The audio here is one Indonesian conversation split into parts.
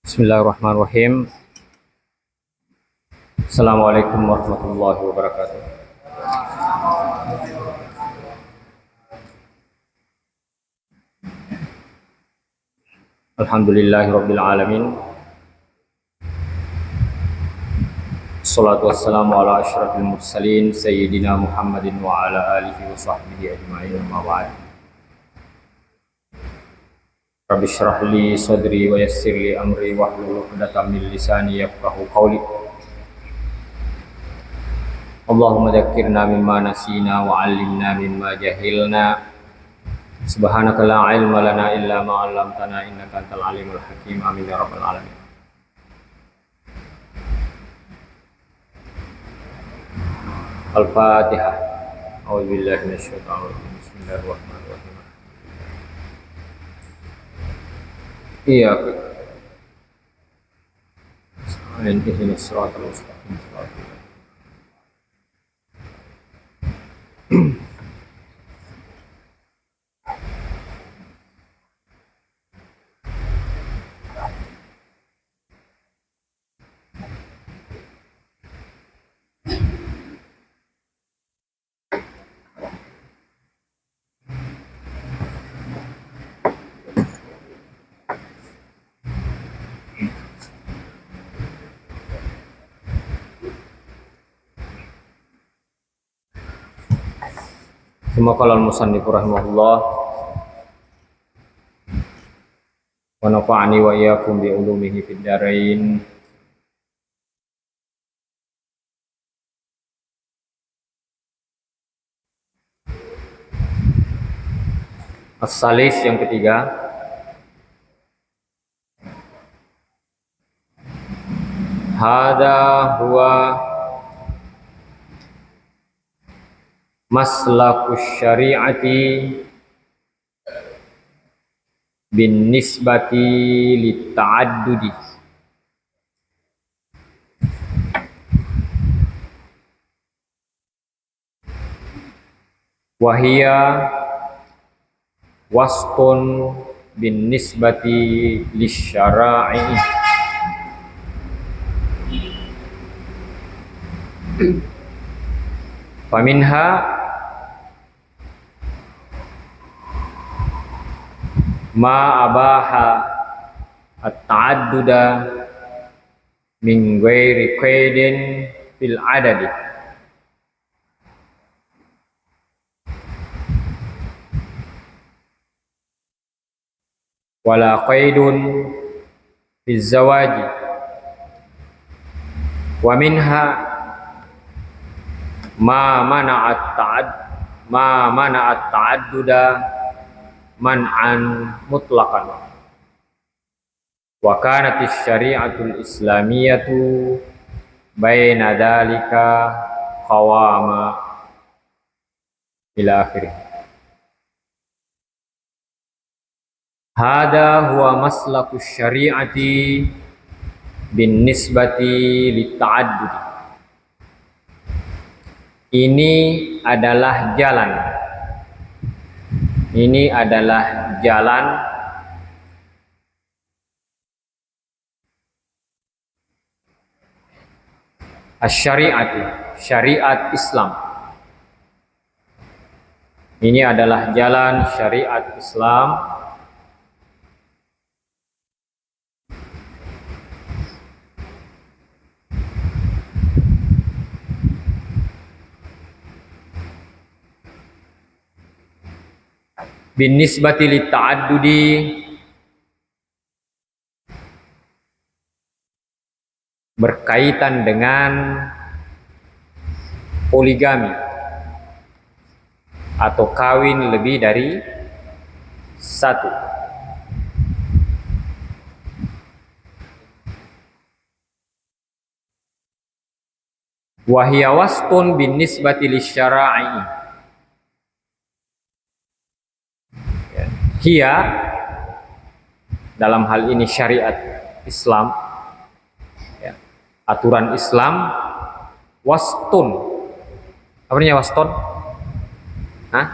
Bismillahirrahmanirrahim. Assalamualaikum warahmatullahi wabarakatuh. Alhamdulillahirabbil alamin. Wassalatu wassalamu ala asyrafil mursalin sayyidina Muhammadin wa ala alihi wa sahbihi ajma'in, amma ba'd. Rabbi shrah li sadri wa yassir li amri wahlul 'uqdatam min lisani yafqahu qawli. Allahumma dzakkirna mimma nasina wa 'allimna mimma jahilna. Subhanaka la ilma lana illa ma 'allamtana innaka antal alimul hakim. Amin ya rabbal alamin. Al-Fatihah. A'udzubillahi minasyaitonir rajim. Bismillahirrahmanirrahim. Iya. Ihdinas siratal mustaqim. Semoga al-musannif rahimahullah wa nafa'ani wa iyyakum bi ulumihi fid dharain. As-salis yang ketiga, hada huwa maslakus syari'ati bin nisbati litta'addudi wahia wasqun bin nisbati lisyara'i faminha ma abaha at-ta'adduda min ghairi qaidin fil adadi wala qaidun fil zawaji wa minha ma mana'at ta'adduda man'an mutlaqan wa kanat syari'atul islamiyatu baina dalika qawama ila akhirih. Hada huwa maslakus syari'ati bin nisbati litta'addud. Ini adalah jalan. Ini adalah jalan asy-syari'ati, syariat Islam. Ini adalah jalan syariat Islam bin nisbati litta'addudi berkaitan dengan poligami atau kawin lebih dari satu. Wahia wasqun bin nisbati lisyara'i. Hiya dalam hal ini syariat Islam, ya, aturan Islam, wastun. Apa artinya wastun? Hah?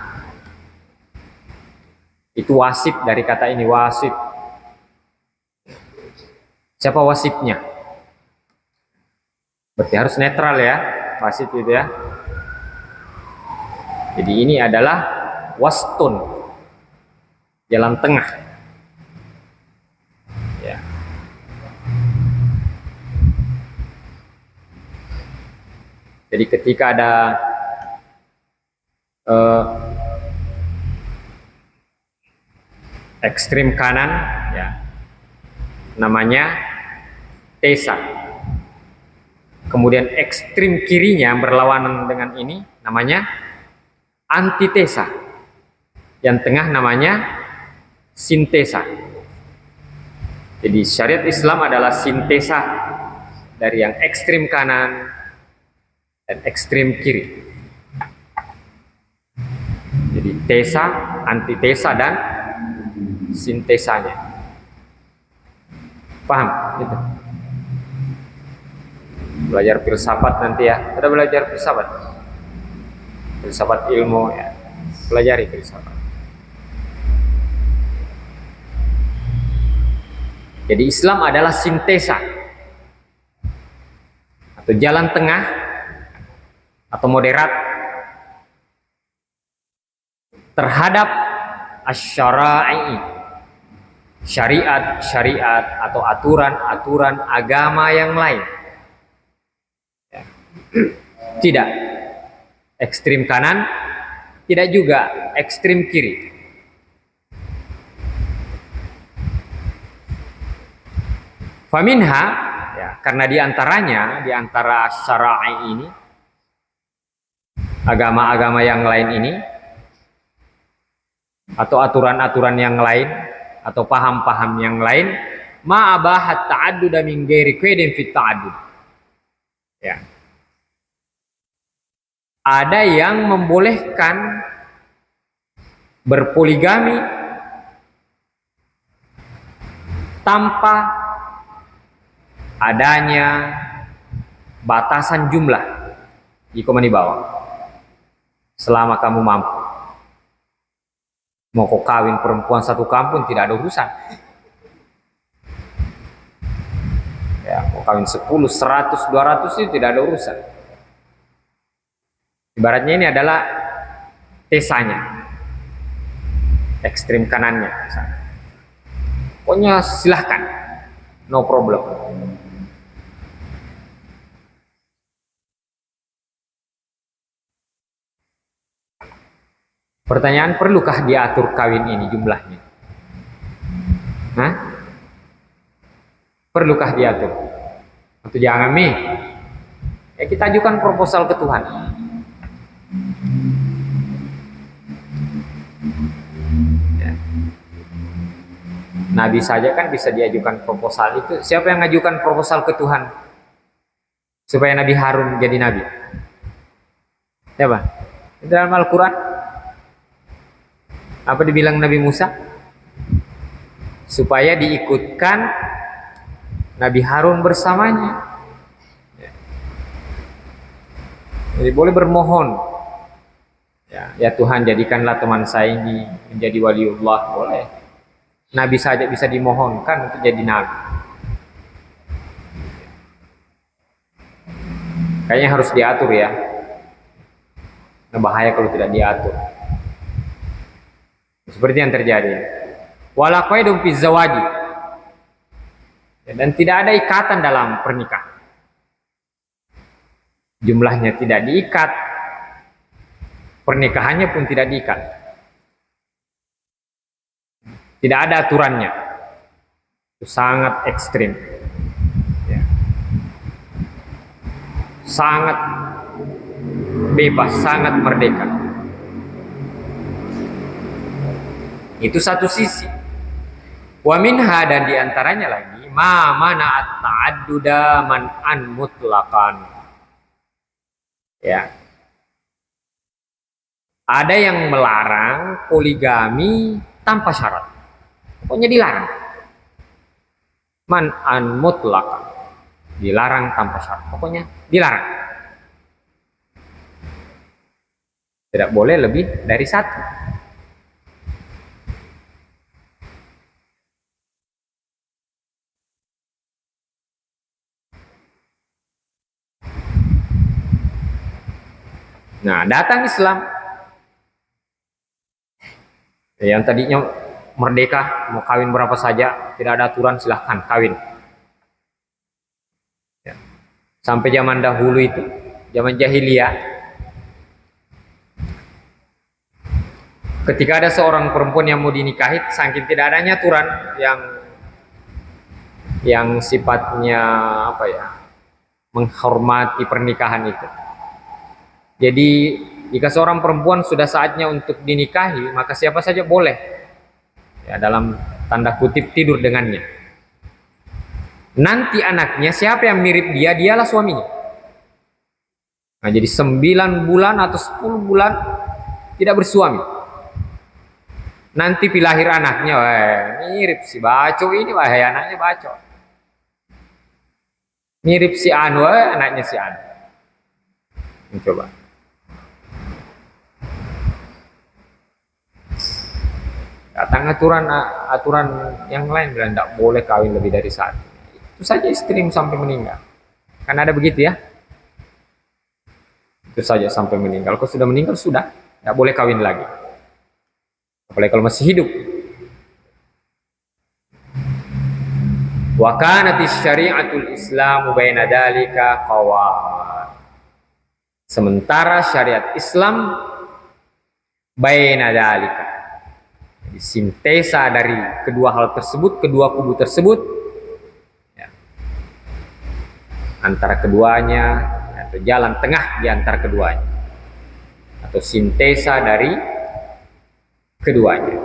Itu wasit dari kata ini, wasit. Siapa wasitnya? Berarti harus netral ya, wasit itu ya. Jadi ini adalah wastun, jalan tengah. Ya. Jadi ketika ada ekstrim kanan, ya, namanya tesa. Kemudian ekstrim kirinya berlawanan dengan ini, namanya antitesa. Yang tengah namanya sintesa. Jadi syariat Islam adalah sintesa dari yang ekstrim kanan dan ekstrim kiri. Jadi tesa, antitesa, dan sintesanya. Paham? Gitu. Belajar filsafat nanti ya. Kita belajar filsafat. Filsafat ilmu ya. Pelajari filsafat. Jadi Islam adalah sintesa atau jalan tengah atau moderat terhadap asy-syara'i, syariat atau aturan-aturan agama yang lain. Ya. Tidak ekstrim kanan, tidak juga ekstrim kiri. Faminha, ya, karena di antara syara'i ini, agama-agama yang lain ini, atau aturan-aturan yang lain, atau paham-paham yang lain, ma'abahat ta'adduda min ghairi qaidin fit ta'addud. Ya. Ada yang membolehkan berpoligami tanpa adanya batasan jumlah jika di bawah. Selama kamu mampu. Mau kau kawin perempuan satu kampung tidak ada urusan. Ya, mau kawin 10, 100, 200 itu tidak ada urusan. Ibaratnya ini adalah tesanya. Ekstrim kanannya. Pokoknya silahkan. No problem. Pertanyaan, perlukah diatur kawin ini jumlahnya? Hah? Perlukah diatur? Atau jangan nih? Ya kita ajukan proposal ke Tuhan. Ya. Nabi saja kan bisa diajukan proposal itu. Siapa yang ngajukan proposal ke Tuhan? Supaya Nabi Harun jadi Nabi. Siapa? Di dalam Al-Quran. Apa dibilang Nabi Musa? Supaya diikutkan Nabi Harun bersamanya. Jadi boleh bermohon. Ya Tuhan, jadikanlah teman saya ini menjadi waliullah. Boleh. Nabi saja bisa dimohonkan untuk jadi nabi. Kayaknya harus diatur ya. Nah, bahaya kalau tidak diatur. Seperti yang terjadi. Wala qaidun fi zawaji. Dan tidak ada ikatan dalam pernikahan. Jumlahnya tidak diikat. Pernikahannya pun tidak diikat. Tidak ada aturannya. Itu sangat ekstrim. Ya. Sangat bebas, sangat merdeka. Itu satu sisi. Wa minha, dan diantaranya lagi ma mana'at ta'adduda man'an mutlaqan. Ya. Ada yang melarang poligami tanpa syarat. Pokoknya dilarang. Man'an mutlaqan. Dilarang tanpa syarat. Pokoknya dilarang. Tidak boleh lebih dari satu. Nah, datang Islam. Yang tadinya merdeka, mau kawin berapa saja, tidak ada aturan, silahkan kawin. Ya. Sampai zaman dahulu itu, zaman jahiliyah, ketika ada seorang perempuan yang mau dinikahi, saking tidak adanya aturan yang sifatnya apa ya, menghormati pernikahan itu. Jadi jika seorang perempuan sudah saatnya untuk dinikahi, maka siapa saja boleh, ya, dalam tanda kutip, tidur dengannya. Nanti anaknya siapa yang mirip dia, dialah suaminya. Nah, jadi 9 bulan atau 10 bulan tidak bersuami. Nanti pilahir anaknya, mirip si Baco ini, anaknya Baco. Mirip si Anu, anaknya si Anu. Coba. Datang aturan yang lain bilang tidak boleh kawin lebih dari satu. Itu saja ekstrim sampai meninggal. Kan ada begitu ya. Itu saja sampai meninggal. Kalau sudah meninggal sudah, tidak boleh kawin lagi. Apalagi kalau masih hidup. Wa kanatis syari'atul Islamu baina dzalika qawama. Sementara syariat Islam baina dzalika, jadi sintesa dari kedua hal tersebut, kedua kubu tersebut, ya, antara keduanya, atau jalan tengah di antara keduanya, atau sintesa dari keduanya.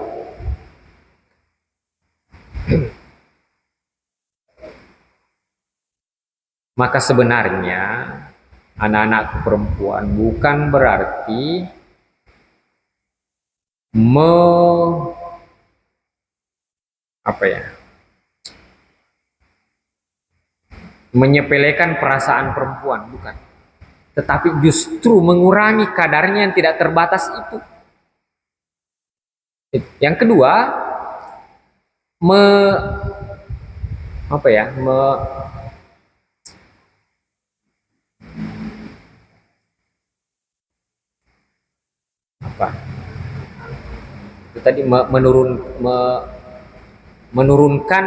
Maka sebenarnya anak-anak perempuan bukan berarti menyepelekan perasaan perempuan, bukan. Tetapi justru mengurangi kadarnya yang tidak terbatas itu. Yang kedua, itu tadi menurunkan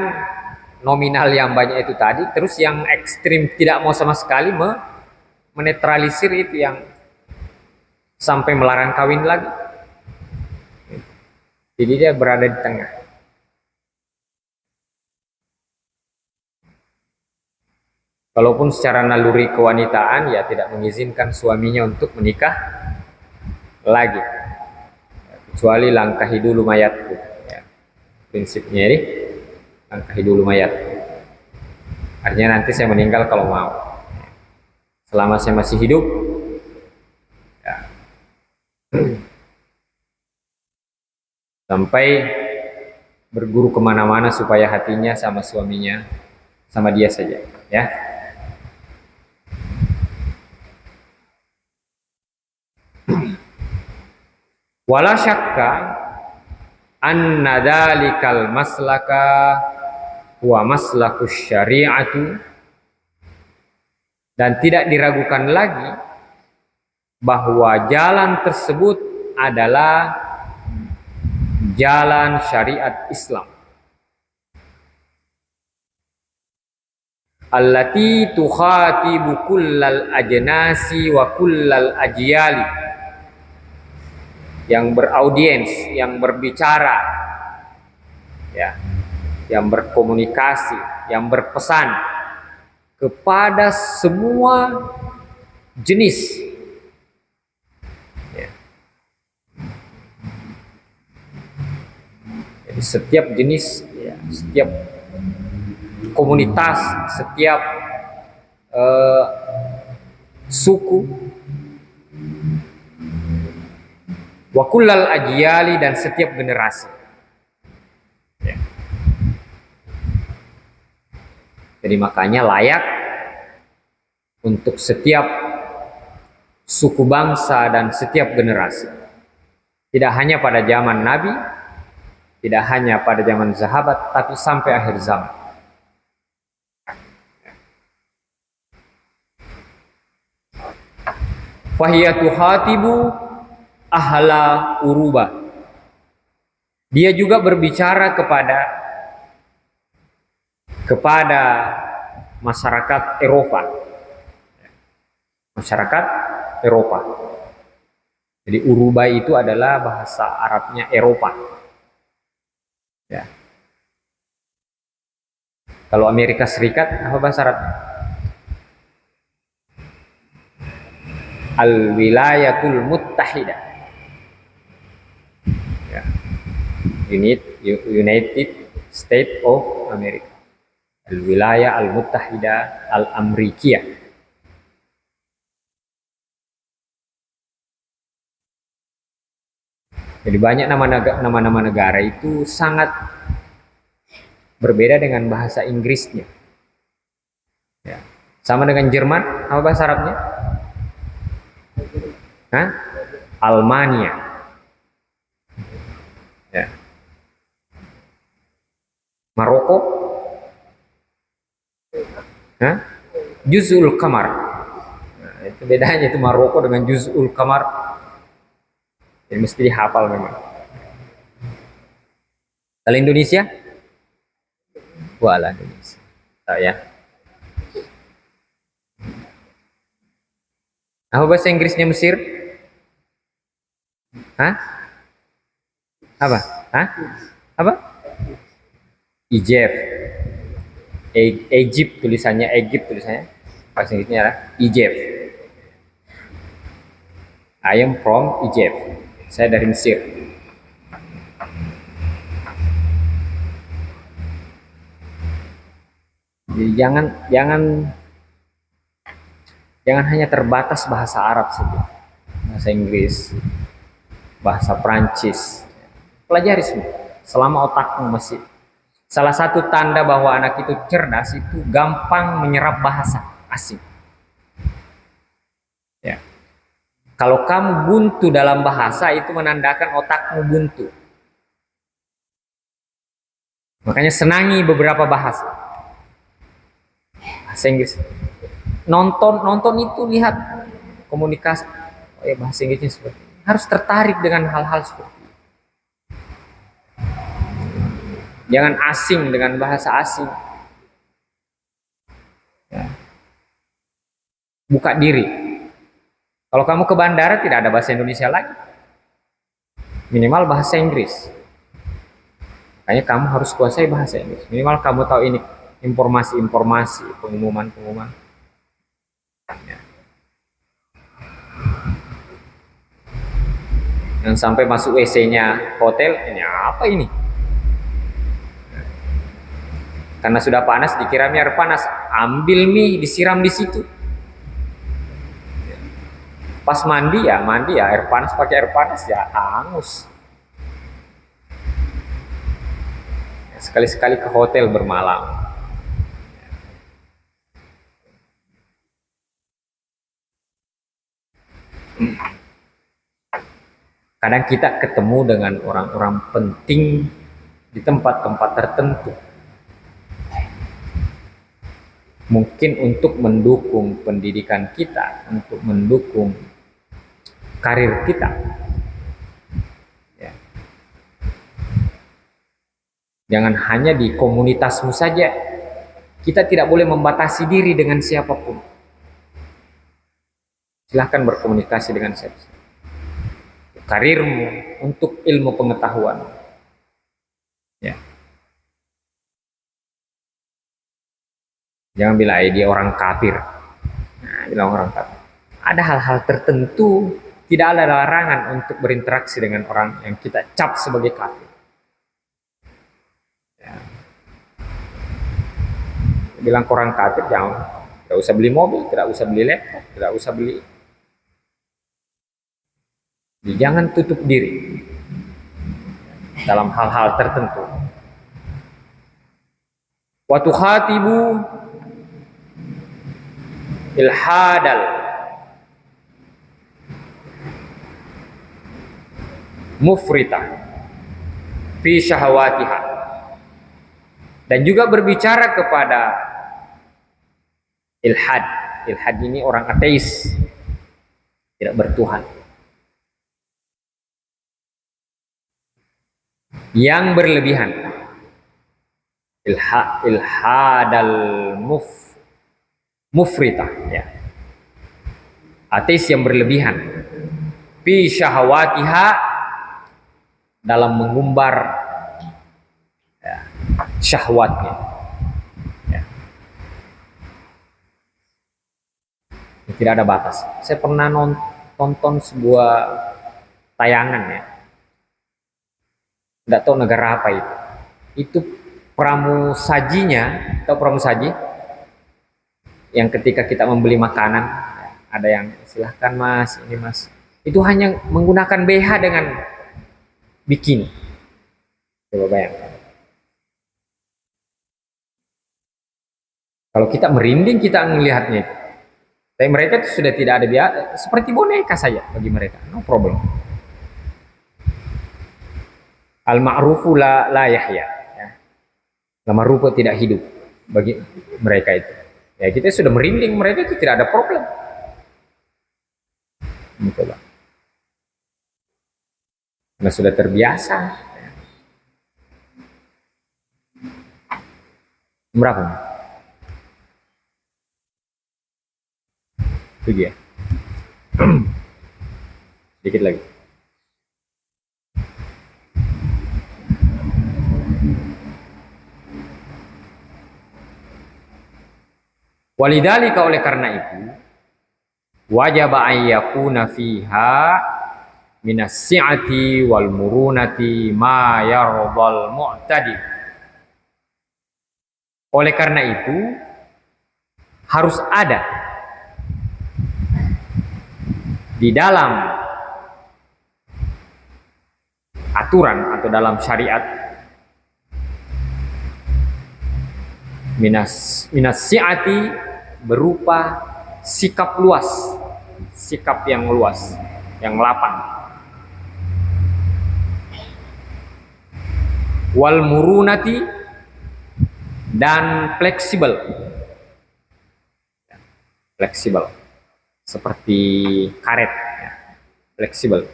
nominal yang banyak itu tadi, terus yang ekstrim tidak mau sama sekali menetralisir itu yang sampai melarang kawin lagi. Jadi dia berada di tengah. Kalaupun secara naluri kewanitaan ya tidak mengizinkan suaminya untuk menikah lagi, kecuali langkahi dulu mayatku, ya. Prinsipnya ini langkahi dulu mayat. Artinya nanti saya meninggal kalau mau. Selama saya masih hidup, ya, sampai berguru kemana-mana supaya hatinya sama suaminya, sama dia saja, ya. Wala syakka anna dzalikal maslaka huwa maslakus syari'atu, dan tidak diragukan lagi bahwa jalan tersebut adalah jalan syariat Islam. Allati tukhatibu kullal ajnasi wa kullal ajyali, yang beraudiens, yang berbicara, ya, yang berkomunikasi, yang berpesan kepada semua jenis, ya. Jadi setiap jenis, ya, setiap komunitas, setiap suku, wa kullal ajyali, dan setiap generasi, ya. Jadi makanya layak untuk setiap suku bangsa dan setiap generasi, tidak hanya pada zaman Nabi, tidak hanya pada zaman sahabat, tapi sampai akhir zaman. Fahiya tuhatibu ahla Uruba. Dia juga berbicara kepada masyarakat Eropa. Masyarakat Eropa. Jadi Uruba itu adalah bahasa Arabnya Eropa. Ya. Kalau Amerika Serikat apa bahasa Arabnya? Al-Wilayatul Muttahidah. Ya. United States of America. Al-Wilayah Al-Muttahidah Al-Amrikiyah. Jadi banyak nama-nama negara itu sangat berbeda dengan bahasa Inggrisnya. Ya. Sama dengan Jerman, apa bahasa Arabnya? Hah? Almania. Ya. Maroko? Hah? Juz'ul Qamar. Nah, itu bedanya itu Maroko dengan Juz'ul Qamar. Ya, mesti dihafal memang. Kalau Indonesia? Wala Indonesia. Tahu ya. Apa bahasa Inggrisnya Mesir? Hah? Apa? Hah? Apa? Egypt. Egypt tulisannya, Egypt tulisannya. Bahasa Inggrisnya adalah Egypt. I am from Egypt. Saya dari Mesir. Jadi jangan hanya terbatas bahasa Arab saja, bahasa Inggris, bahasa Prancis. Pelajari semua. Selama otakmu masih. Salah satu tanda bahwa anak itu cerdas itu gampang menyerap bahasa asing. Ya. Kalau kamu buntu dalam bahasa itu menandakan otakmu buntu. Makanya senangi beberapa bahasa. Bahasa Inggris. Nonton itu lihat komunikasi. Oh ya, bahasa Inggrisnya seperti ini. Harus tertarik dengan hal-hal seperti ini. Jangan asing dengan bahasa asing. Ya. Buka diri. Kalau kamu ke bandara tidak ada bahasa Indonesia lagi. Minimal bahasa Inggris. Makanya kamu harus kuasai bahasa Inggris. Minimal kamu tahu ini informasi-informasi, pengumuman-pengumuman. Ya. Yang sampai masuk WC-nya hotel, ini apa ini? Karena sudah panas, dikira mie air panas, ambil mie, disiram di situ. Pas mandi ya air panas, pakai air panas ya hangus. Sekali-sekali ke hotel bermalam. Kadang kita ketemu dengan orang-orang penting di tempat-tempat tertentu. Mungkin untuk mendukung pendidikan kita, untuk mendukung karir kita. Ya. Jangan hanya di komunitasmu saja. Kita tidak boleh membatasi diri dengan siapapun. Silahkan berkomunikasi dengan siapa. Karirmu, untuk ilmu pengetahuan. Ya. Jangan bilang dia orang kafir. Nah, bilang orang kafir. Ada hal-hal tertentu, tidak ada larangan untuk berinteraksi dengan orang yang kita cap sebagai kafir. Ya. Bilang orang kafir, tidak usah beli mobil, tidak usah beli laptop, tidak usah beli. Jadi, jangan tutup diri dalam hal-hal tertentu. Wa tukhatibu ilhadal mufrita fi syahawatiha, dan juga berbicara kepada ilhad. Ilhad ini orang ateis. tidak bertuhan. Yang berlebihan, ilhadal mufritah, ya, ateis yang berlebihan, fi syahwatiha, dalam mengumbar, ya, syahwatnya, ya. Tidak ada batas. Saya pernah nonton sebuah tayangan, ya, tidak tahu negara apa itu pramusajinya, atau pramusaji yang ketika kita membeli makanan, ada yang silahkan mas, ini mas, itu hanya menggunakan BH dengan bikini. Coba bayangkan. Kalau kita merinding kita melihatnya itu. Tapi mereka itu sudah tidak ada biasa, seperti boneka saja bagi mereka, no problem. Al-ma'rufu la yahya, ya. Al-ma'rufu tidak hidup bagi mereka itu. Ya, kita sudah merinding, mereka itu tidak ada problem. Itulah. Karena sudah terbiasa. Berapa? Itu dia. Sedikit lagi. Walidhalika, oleh karena itu, wajib ayyakuna fiha minas si'ati wal murunati ma yardal mu'tadi. Oleh karena itu harus ada di dalam aturan atau dalam syariat minas si'ati, berupa sikap luas, sikap yang luas, yang lapang, wal murunati, dan fleksibel, fleksibel seperti karet, ya. Fleksibel.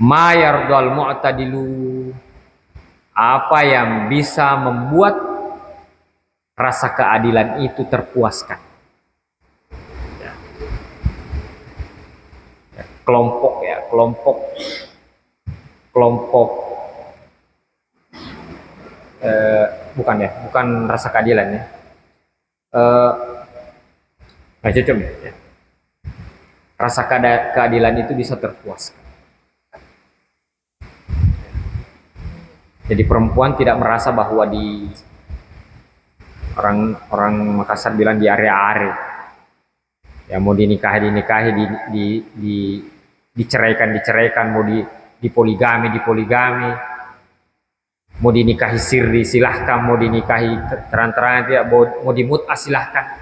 Ma yardal mu'tadilu, apa yang bisa membuat rasa keadilan itu terpuaskan. Ya. Ya, kelompok bukan rasa keadilan, ya. Cocok, ya. Rasa keadilan itu bisa terpuaskan. Jadi perempuan tidak merasa bahwa di orang Makassar bilang di area-area, ya, mau dinikahi, diceraikan, mau dipoligami, mau dinikahi sirri silahkan, mau dinikahi terang-terangan tidak, mau dimut'ah silahkan.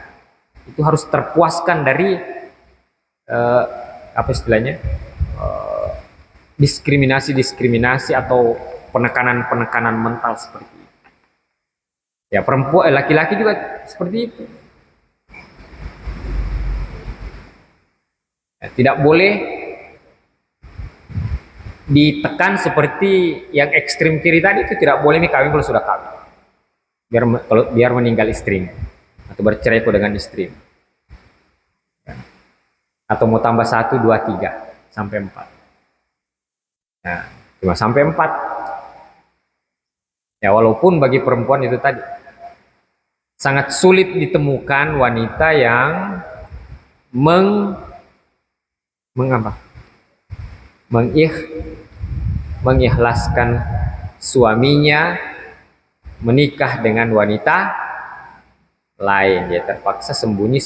Itu harus terpuaskan dari apa istilahnya, diskriminasi atau penekanan mental seperti itu. Ya, perempuan, laki-laki juga seperti itu. Ya, tidak boleh ditekan seperti yang ekstrim kiri tadi, itu tidak boleh nih kawin kalau sudah kawin. Biar meninggal istri atau bercerai dengan istri. Ya. Atau mau tambah 1, 2, 3 sampai 4. Nah, cuma sampai 4. Ya, walaupun bagi perempuan itu tadi sangat sulit ditemukan wanita yang mengikhlaskan suaminya menikah dengan wanita lain. Dia terpaksa sembunyi.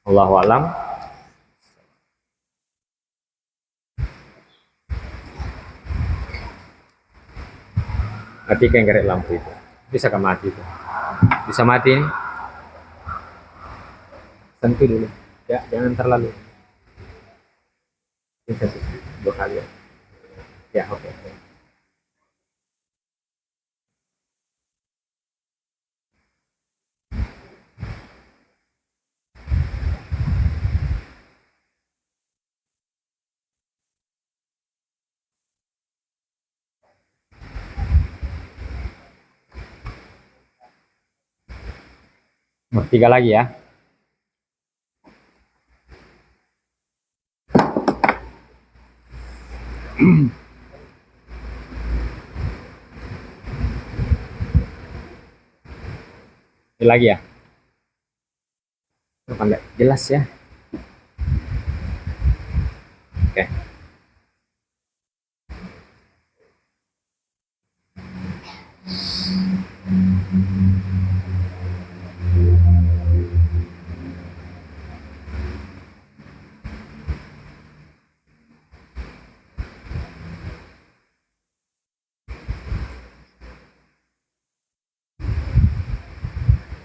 Allahu a'lam. Matikan gerak lampu itu. Bisa kan mati itu? Bisa mati ini? Sentuh dulu. Ya, jangan terlalu. Ini 2 kali ya. Ya, oke. Nomor 3 lagi ya. Ini lagi ya. Enggak jelas ya. Oke.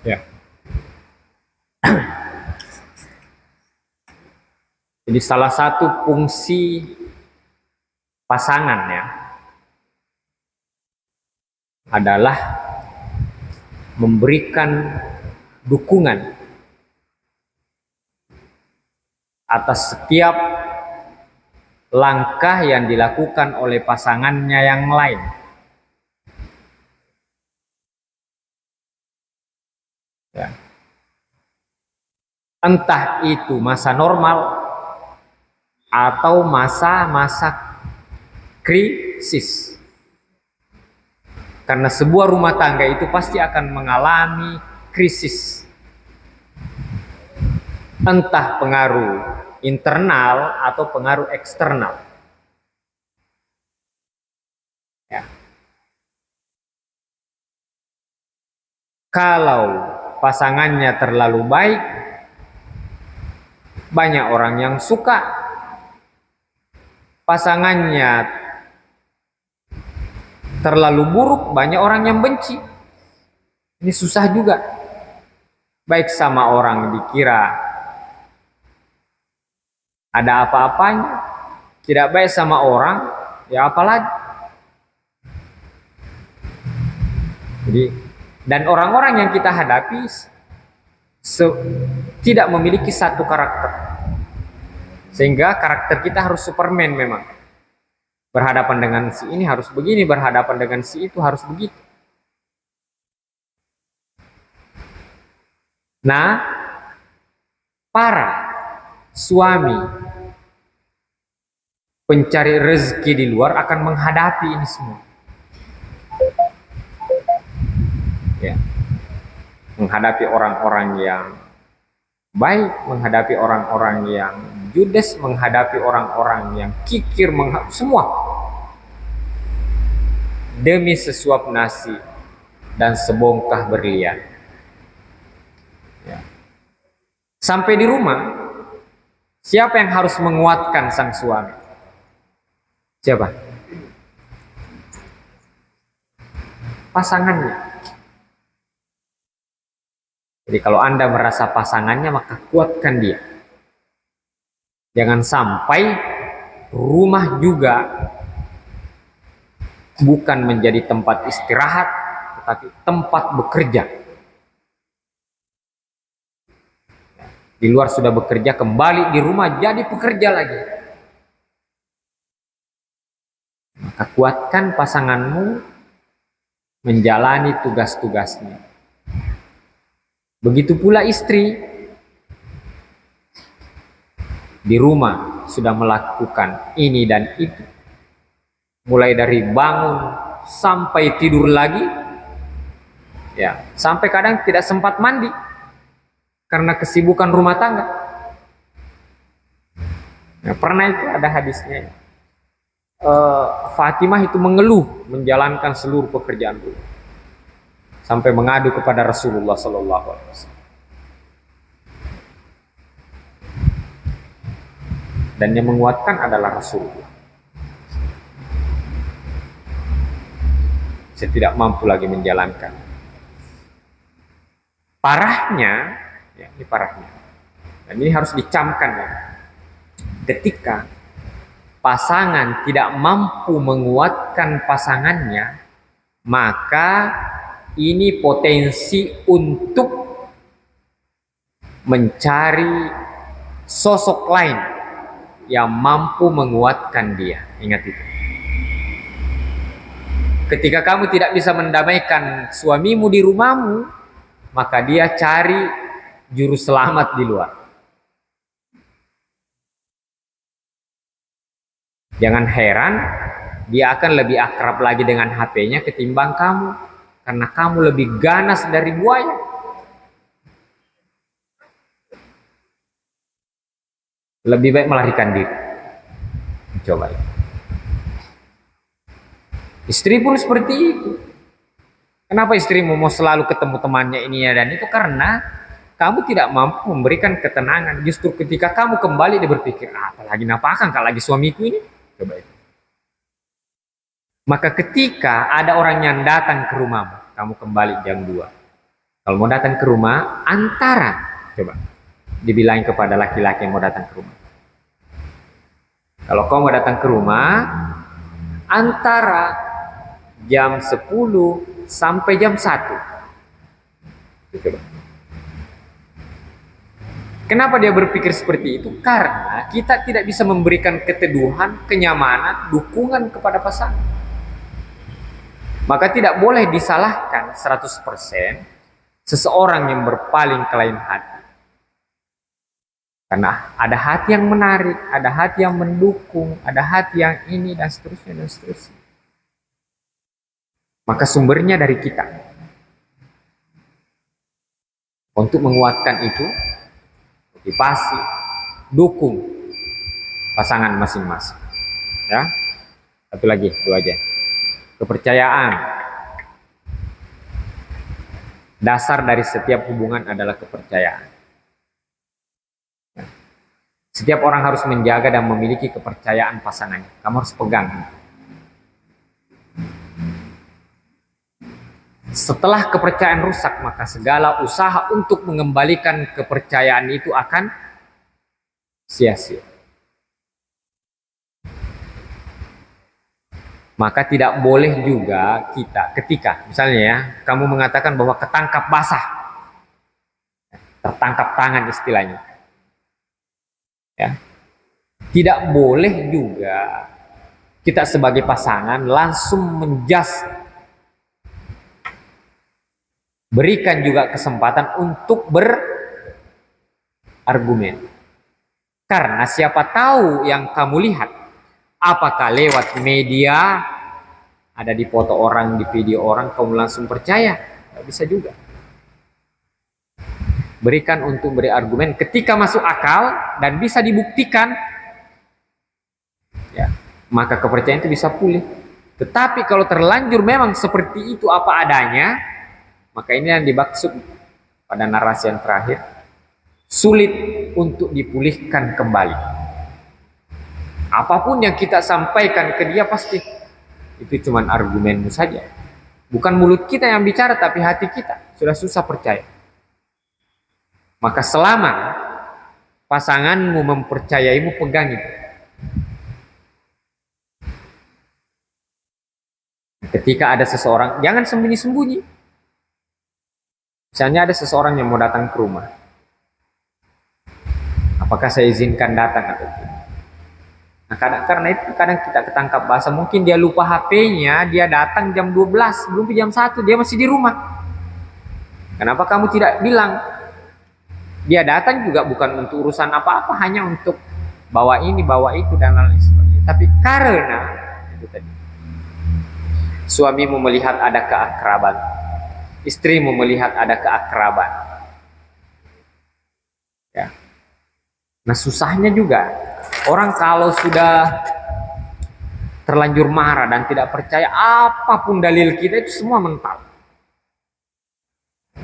Ya. Jadi salah satu fungsi pasangan ya adalah memberikan dukungan atas setiap langkah yang dilakukan oleh pasangannya yang lain. Ya. Entah itu masa normal atau masa-masa krisis. Karena sebuah rumah tangga itu pasti akan mengalami krisis. Entah pengaruh internal atau pengaruh eksternal. Ya. Kalau pasangannya terlalu baik, banyak orang yang suka. Pasangannya terlalu buruk, banyak orang yang benci. Ini susah juga. Baik sama orang dikira ada apa-apanya, tidak baik sama orang, ya apalagi. Jadi, dan orang-orang yang kita hadapi tidak memiliki satu karakter, sehingga karakter kita harus Superman memang. Berhadapan dengan si ini harus begini, berhadapan dengan si itu harus begitu. Nah, para suami pencari rezeki di luar akan menghadapi ini semua. Ya. Menghadapi orang-orang yang baik, menghadapi orang-orang yang judes, menghadapi orang-orang yang kikir, semua demi sesuap nasi dan sebongkah berlian. Ya. Sampai di rumah, siapa yang harus menguatkan sang suami? Siapa? Pasangannya. Jadi kalau Anda merasa pasangannya, maka kuatkan dia. Jangan sampai rumah juga bukan menjadi tempat istirahat, tetapi tempat bekerja. Di luar sudah bekerja, kembali di rumah jadi pekerja lagi. Maka kuatkan pasanganmu menjalani tugas-tugasnya. Begitu pula istri. Di rumah sudah melakukan ini dan itu. Mulai dari bangun sampai tidur lagi. Ya, sampai kadang tidak sempat mandi karena kesibukan rumah tangga. Nah, pernah itu ada hadisnya. Fatimah itu mengeluh menjalankan seluruh pekerjaan rumah. Sampai mengadu kepada Rasulullah Sallallahu Alaihi Wasallam. Dan yang menguatkan adalah Rasulullah. Saya tidak mampu lagi menjalankan. Parahnya, ya, ini parahnya. Dan ini harus dicamkan ya. Ketika pasangan tidak mampu menguatkan pasangannya, maka ini potensi untuk mencari sosok lain yang mampu menguatkan dia. Ingat itu. Ketika kamu tidak bisa mendamaikan suamimu di rumahmu, maka dia cari juru selamat di luar. Jangan heran, dia akan lebih akrab lagi dengan HP-nya ketimbang kamu, karena kamu lebih ganas dari buaya. Lebih baik melarikan diri. Coba ya. Istri pun seperti itu. Kenapa istrimu mau selalu ketemu temannya ini ya dan itu? Karena kamu tidak mampu memberikan ketenangan. Justru ketika kamu kembali dia berpikir, apalagi napakan kalau lagi suamiku ini. Coba itu. Maka ketika ada orang yang datang ke rumahmu, kamu kembali jam 2. Kalau mau datang ke rumah, antara, coba dibilangin kepada laki-laki yang mau datang ke rumah. Kalau kau mau datang ke rumah, antara jam 10 sampai jam 1. Coba. Kenapa dia berpikir seperti itu? Karena kita tidak bisa memberikan keteduhan, kenyamanan, dukungan kepada pasangan. Maka tidak boleh disalahkan 100% seseorang yang berpaling ke lain hati. Karena ada hati yang menarik, ada hati yang mendukung, ada hati yang ini dan seterusnya dan seterusnya. Maka sumbernya dari kita. Untuk menguatkan itu, motivasi, dukung pasangan masing-masing. Ya, satu lagi, 2 aja. Kepercayaan. Dasar dari setiap hubungan adalah kepercayaan. Setiap orang harus menjaga dan memiliki kepercayaan pasangannya. Kamu harus pegang. Setelah kepercayaan rusak, maka segala usaha untuk mengembalikan kepercayaan itu akan sia-sia. Maka tidak boleh juga kita ketika misalnya ya, kamu mengatakan bahwa ketangkap basah, tertangkap tangan istilahnya. Ya. Tidak boleh juga kita sebagai pasangan langsung menjas. Berikan juga kesempatan untuk berargumen. Karena siapa tahu yang kamu lihat, apakah lewat media, ada di foto orang, di video orang, kamu langsung percaya? Tidak bisa juga. Berikan untuk beri argumen ketika masuk akal dan bisa dibuktikan, ya, maka kepercayaan itu bisa pulih. Tetapi kalau terlanjur memang seperti itu apa adanya, maka ini yang dimaksud pada narasi yang terakhir, sulit untuk dipulihkan kembali. Apapun yang kita sampaikan ke dia pasti itu cuma argumenmu saja. Bukan mulut kita yang bicara tapi hati kita. Sudah susah percaya. Maka selama pasanganmu mempercayaimu, pegang itu. Ketika ada seseorang, jangan sembunyi-sembunyi. Misalnya ada seseorang yang mau datang ke rumah. Apakah saya izinkan datang atau tidak? Nah, karena itu kadang kita ketangkap basah. Mungkin dia lupa HP-nya, dia datang jam 12, belum jam 1, dia masih di rumah. Kenapa kamu tidak bilang? Dia datang juga bukan untuk urusan apa-apa, hanya untuk bawa ini, bawa itu, dan lain sebagainya. Tapi karena itu tadi, suamimu melihat ada keakraban, istrimu melihat ada keakraban, ya. Nah susahnya juga orang kalau sudah terlanjur marah dan tidak percaya apapun dalil kita itu semua mental.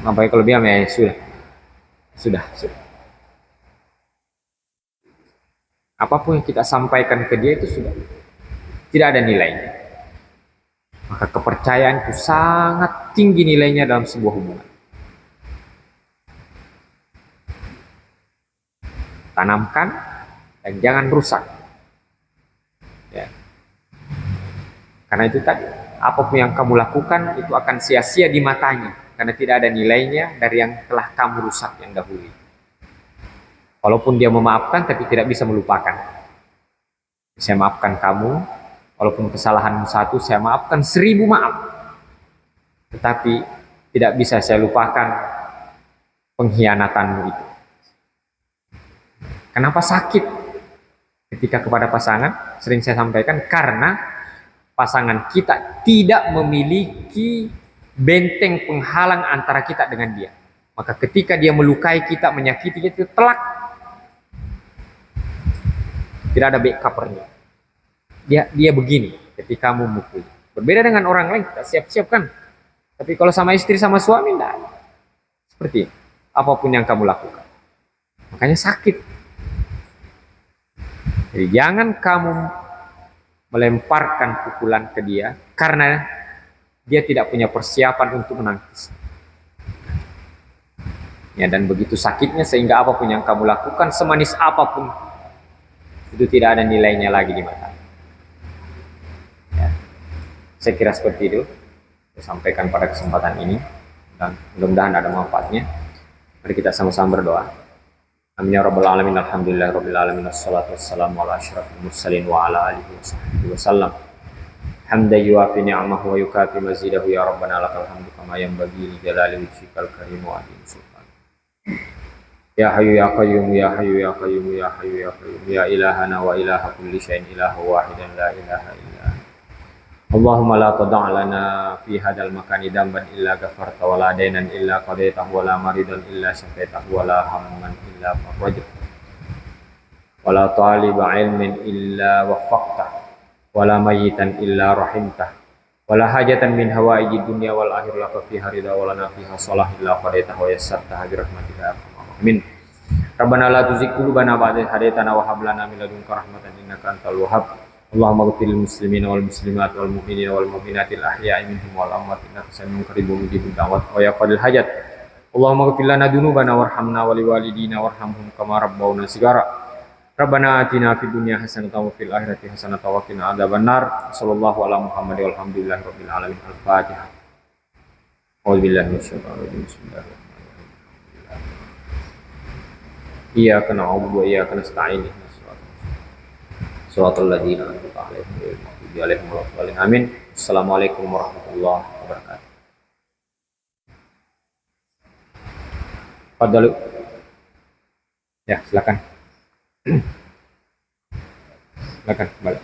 Apa kalau bilang ya sudah. Apapun yang kita sampaikan ke dia itu sudah tidak ada nilainya. Maka kepercayaan itu sangat tinggi nilainya dalam sebuah hubungan. Tanamkan dan jangan rusak. Ya. Karena itu tadi, apapun yang kamu lakukan itu akan sia-sia di matanya. Karena tidak ada nilainya dari yang telah kamu rusak yang dahulu. Walaupun dia memaafkan, tapi tidak bisa melupakan. Saya maafkan kamu, walaupun kesalahanmu 1, saya maafkan 1000 maaf. Tetapi tidak bisa saya lupakan pengkhianatanmu itu. Kenapa sakit ketika kepada pasangan? Sering saya sampaikan, karena pasangan kita tidak memiliki benteng penghalang antara kita dengan dia. Maka ketika dia melukai kita, menyakiti kita, telak, tidak ada backcovernya. Dia begini ketika memukul. Berbeda dengan orang lain, kita siap-siap kan. Tapi kalau sama istri, sama suami, tidak ada. Seperti apapun yang kamu lakukan, makanya sakit. Jadi jangan kamu melemparkan pukulan ke dia karena dia tidak punya persiapan untuk menangkis. Ya, dan begitu sakitnya sehingga apapun yang kamu lakukan, semanis apapun, itu tidak ada nilainya lagi di mata. Ya, saya kira seperti itu. Saya sampaikan pada kesempatan ini, dan mudah-mudahan ada manfaatnya. Mari kita sama-sama berdoa. Amin ya rabbal alamin. Alhamdulillah rabbil alamin. Wassalatu wassalamu ala asyrafil mursalin wa ala alihi wasallam. Hamdan yuwafi ni'amahu wa yukafi mazidahu ya rabbana lakal hamdu kama yanbaghi li jalali wajhikal karim wa azim sultan. Ya hayyu ya qayyum ya hayyu ya qayyum ya hayyu ya qayyum ya ilahana wa ilaha kulli syai'in ilahu wahidan la ilaha illa Allahumma la tada' lana fi hadzal makani damban illa ghafarta wa la daynan illa qadaitahu wa la maridan illa syafaitahu wa la hamman illa farajtahu wa la taliba ilmin illa waffaqtahu wa la mayyitan illa rahimtahu wa la hajatan min hawaiji dunya wal akhir laka fiha ridha wa lana fiha salah illa qadaitahu wa yassartaha bi rahmatika ya arhamar rahimin. Rabbana la tuzigh qulubana ba'da idh hadaytana wa hab lana min ladunka rahmatan innaka antal wahhab. Allahumma ighfir lil muslimina wal muslimat wal mu'minina wal mu'minatil ahya'i minhum wal amwat innaka sami'un qaribun mujibud da'wat wa ya qadil hajat. Allahumma ighfir lana dzunubana warhamna wa liwalidina warhamhum kama rabbawna shigara. Rabbana atina fid dunya hasanatan wa fil akhirati hasanatan wa qina adzabannar. Sallallahu ala Muhammad walhamdulillahi rabbil alamin. Al-Fatihah. A'udzubillahi minasyaitonir rajim. Bismillahirrahmanirrahim. Iyyaka na'budu wa iyyaka nasta'in. Shiratal ladzina an'amta 'alaihim ghairil maghdubi 'alaihim waladdallin. Amin. Assalamualaikum warahmatullahi wabarakatuh. Fadhalu. Ya, silakan. Silakan, balik.